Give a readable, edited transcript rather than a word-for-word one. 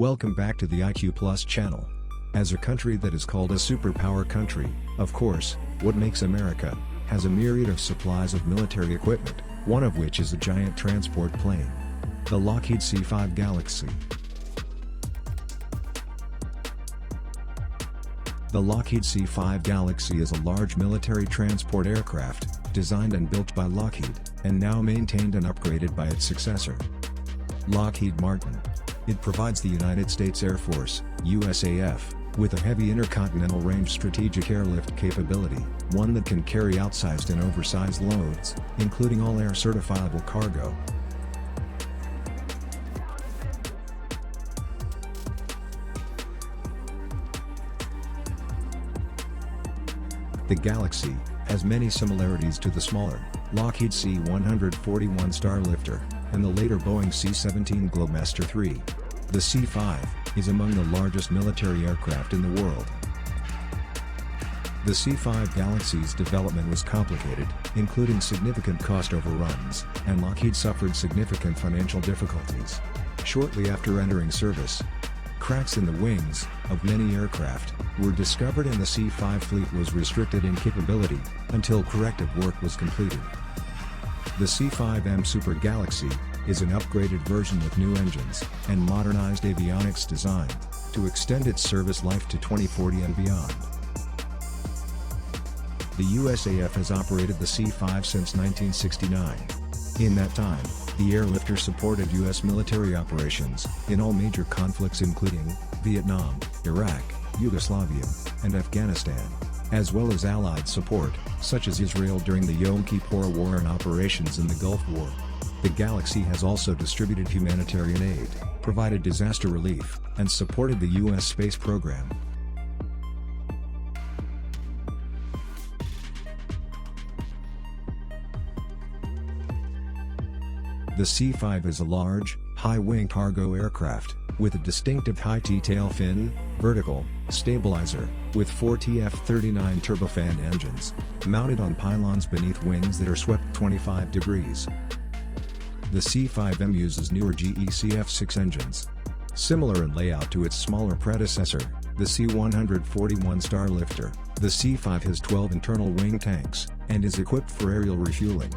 Welcome back to the IQ Plus channel. As a country that is called a superpower country, of course, what makes America, has a myriad of supplies of military equipment, one of which is a giant transport plane. The Lockheed C-5 Galaxy. The Lockheed C-5 Galaxy is a large military transport aircraft, designed and built by Lockheed, and now maintained and upgraded by its successor, Lockheed Martin. It provides the United States Air Force, USAF, with a heavy intercontinental range strategic airlift capability, one that can carry outsized and oversized loads, including all air certifiable cargo. The Galaxy has many similarities to the smaller Lockheed C-141 Starlifter and the later Boeing C-17 Globemaster III. The C-5 is among the largest military aircraft in the world. The C-5 Galaxy's development was complicated, including significant cost overruns, and Lockheed suffered significant financial difficulties. Shortly after entering service, cracks in the wings of many aircraft were discovered and the C-5 fleet was restricted in capability until corrective work was completed. The C-5M Super Galaxy is an upgraded version with new engines and modernized avionics designed to extend its service life to 2040 and beyond. The USAF has operated the C-5 since 1969. In that time, the airlifter supported U.S. military operations in all major conflicts including Vietnam, Iraq, Yugoslavia, and Afghanistan, as well as Allied support, such as Israel during the Yom Kippur War and operations in the Gulf War. The Galaxy has also distributed humanitarian aid, provided disaster relief, and supported the U.S. space program. The C-5 is a large, high-wing cargo aircraft, with a distinctive high T-tail fin, vertical, stabilizer, with 4 TF-39 turbofan engines, mounted on pylons beneath wings that are swept 25 degrees. The C-5M uses newer GE-CF6 engines. Similar in layout to its smaller predecessor, the C-141 Starlifter, the C-5 has 12 internal wing tanks, and is equipped for aerial refueling.